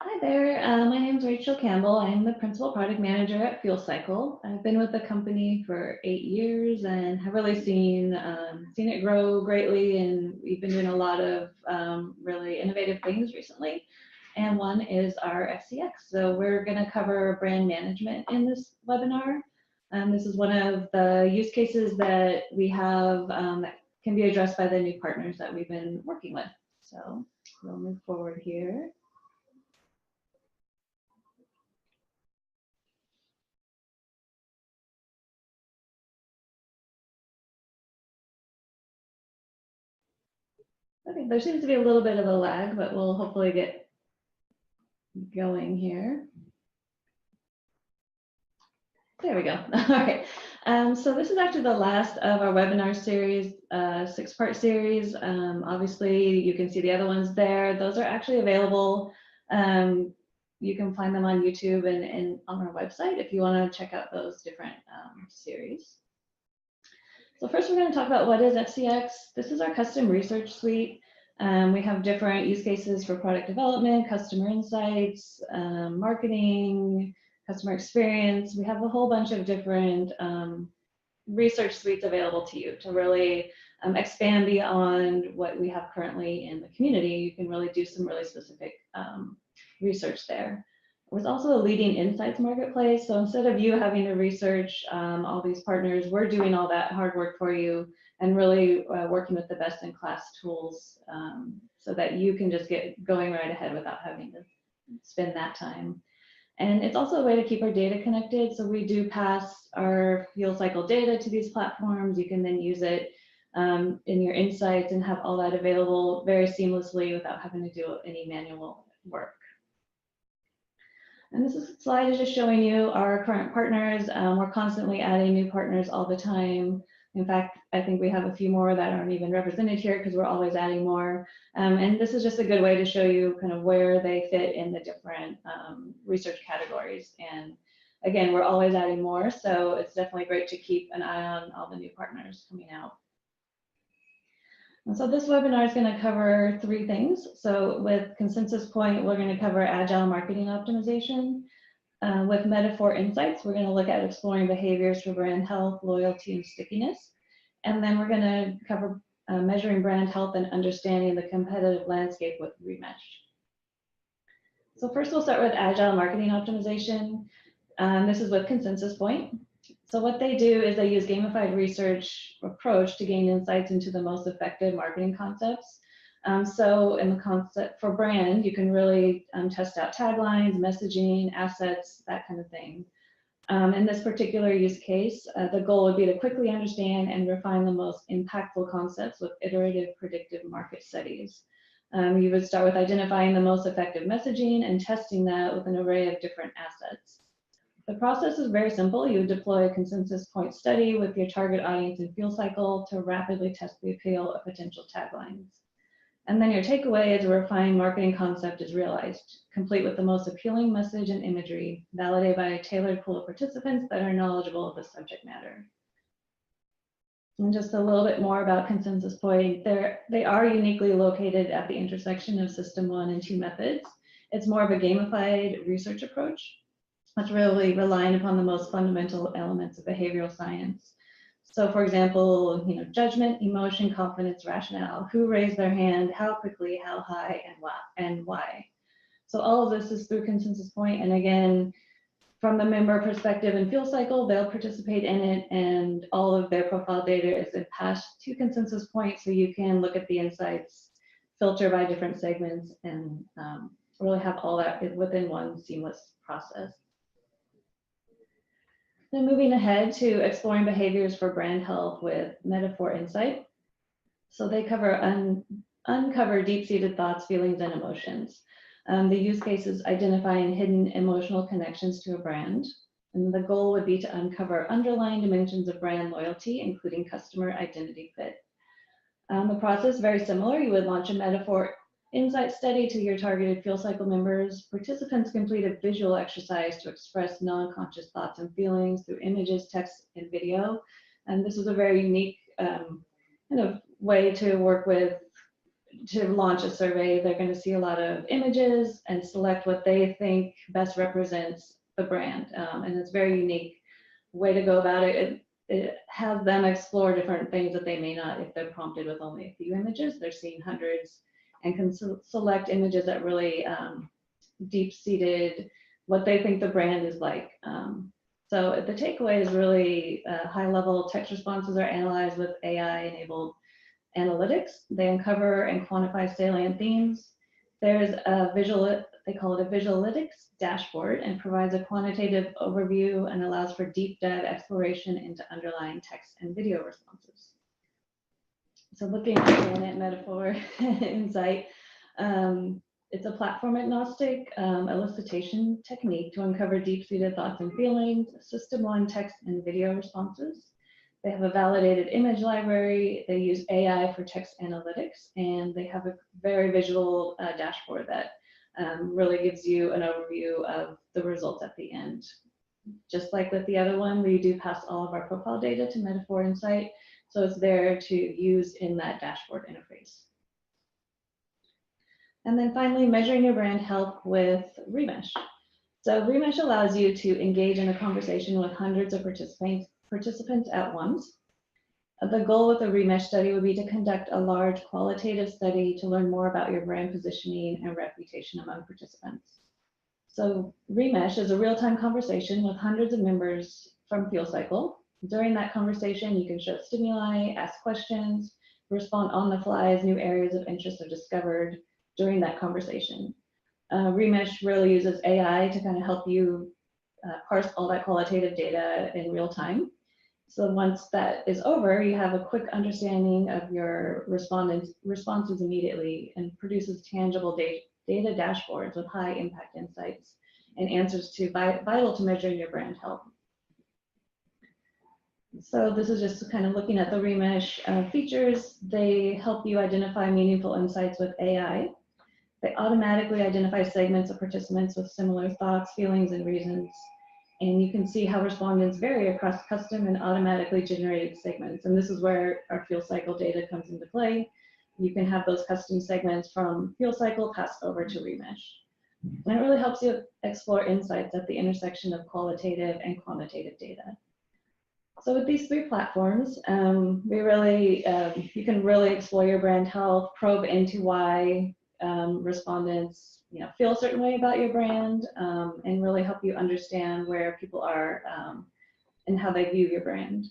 Hi there, my name is Rachel Campbell. I'm the Principal Product Manager at Fuel Cycle. I've been with the company for 8 years and have really seen it grow greatly, and we've been doing a lot of really innovative things recently. And one is our FCX. So we're going to cover brand management in this webinar. This is one of the use cases that we have that can be addressed by the new partners that we've been working with. So we'll move forward here. Okay, there seems to be a little bit of a lag, but we'll hopefully get going here. There we go. All right. So this is actually the last of our webinar series, 6-part series. Obviously, you can see the other ones there. Those are actually available. You can find them on YouTube and on our website if you want to check out those different series. So first, we're going to talk about what is FCX. This is our custom research suite. We have different use cases for product development, customer insights, marketing, customer experience. We have a whole bunch of different research suites available to you to really expand beyond what we have currently in the community. You can really do some really specific research there. It was also a leading insights marketplace. So instead of you having to research all these partners, we're doing all that hard work for you and really working with the best in class tools so that you can just get going right ahead without having to spend that time. And it's also a way to keep our data connected. So we do pass our fuel cycle data to these platforms. You can then use it in your insights and have all that available very seamlessly without having to do any manual work. And this slide is just showing you our current partners. We're constantly adding new partners all the time. In fact, I think we have a few more that aren't even represented here because we're always adding more. And this is just a good way to show you kind of where they fit in the different research categories. And again, we're always adding more, so it's definitely great to keep an eye on all the new partners coming out. And so this webinar is going to cover 3 things. So with Consensus Point, we're going to cover agile marketing optimization. With Metaphor Insights, we're going to look at exploring behaviors for brand health, loyalty, and stickiness. And then we're going to cover measuring brand health and understanding the competitive landscape with Remesh. So first, we'll start with agile marketing optimization. This is with Consensus Point. So what they do is they use gamified research approach to gain insights into the most effective marketing concepts. So in the concept for brand, you can really test out taglines, messaging, assets, that kind of thing. In this particular use case, the goal would be to quickly understand and refine the most impactful concepts with iterative predictive market studies. You would start with identifying the most effective messaging and testing that with an array of different assets. The process is very simple. You deploy a consensus point study with your target audience and fuel cycle to rapidly test the appeal of potential taglines. And then your takeaway is a refined marketing concept is realized, complete with the most appealing message and imagery, validated by a tailored pool of participants that are knowledgeable of the subject matter. And just a little bit more about Consensus Point. They are uniquely located at the intersection of System 1 and 2 methods. It's more of a gamified research approach. It's really relying upon the most fundamental elements of behavioral science. So for example, judgment, emotion, confidence, rationale, who raised their hand, how quickly, how high, and why. So all of this is through Consensus Point. And again, from the member perspective and fuel cycle, they'll participate in it, and all of their profile data is then passed to Consensus Point, so you can look at the insights, filter by different segments, and really have all that within one seamless process. Then moving ahead to exploring behaviors for brand health with Metaphor Insight. So they uncover deep-seated thoughts, feelings, and emotions. The use case is identifying hidden emotional connections to a brand. And the goal would be to uncover underlying dimensions of brand loyalty, including customer identity fit. The process is very similar. You would launch a Metaphor Insight study to your targeted fuel cycle members. Participants complete a visual exercise to express non-conscious thoughts and feelings through images, text, and video. And this is a very unique kind of way to work with to launch a survey, they're going to see a lot of images and select what they think best represents the brand. And it's a very unique way to go about it. It has them explore different things that they may not, if they're prompted with only a few images. They're seeing hundreds and can select images that really deep-seated what they think the brand is like. So the takeaway is really high-level text responses are analyzed with AI-enabled analytics. They uncover and quantify salient themes. There's a visual, they call it a visualytics dashboard, and provides a quantitative overview and allows for deep dive exploration into underlying text and video responses. So looking again at Metaphor Insight, it's a platform agnostic elicitation technique to uncover deep-seated thoughts and feelings, system-wide text and video responses. They have a validated image library. They use AI for text analytics, and they have a very visual dashboard that really gives you an overview of the results at the end. Just like with the other one, we do pass all of our profile data to Metaphor Insight, so it's there to use in that dashboard interface. And then finally, measuring your brand health with Remesh. So Remesh allows you to engage in a conversation with hundreds of participants at once. The goal with the Remesh study would be to conduct a large qualitative study to learn more about your brand positioning and reputation among participants. So Remesh is a real-time conversation with hundreds of members from FieldCycle. During that conversation, you can show stimuli, ask questions, respond on the fly as new areas of interest are discovered during that conversation. Remesh really uses AI to kind of help you parse all that qualitative data in real time. So once that is over, you have a quick understanding of your responses immediately, and produces tangible data dashboards with high impact insights and answers to vital to measuring your brand health. So this is just kind of looking at the Remesh features. They help you identify meaningful insights with AI. They automatically identify segments of participants with similar thoughts, feelings, and reasons. And you can see how respondents vary across custom and automatically generated segments. And this is where our FieldCycle data comes into play. You can have those custom segments from FieldCycle passed over to Remesh. And it really helps you explore insights at the intersection of qualitative and quantitative data. So with these three platforms, you can really explore your brand health, probe into why respondents feel a certain way about your brand, and really help you understand where people are and how they view your brand.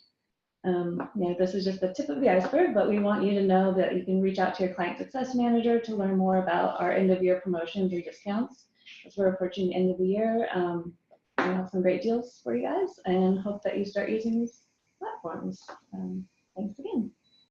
This is just the tip of the iceberg, but we want you to know that you can reach out to your client success manager to learn more about our end of year promotions or discounts as we're approaching the end of the year. We have some great deals for you guys, and hope that you start using these platforms. Thanks again.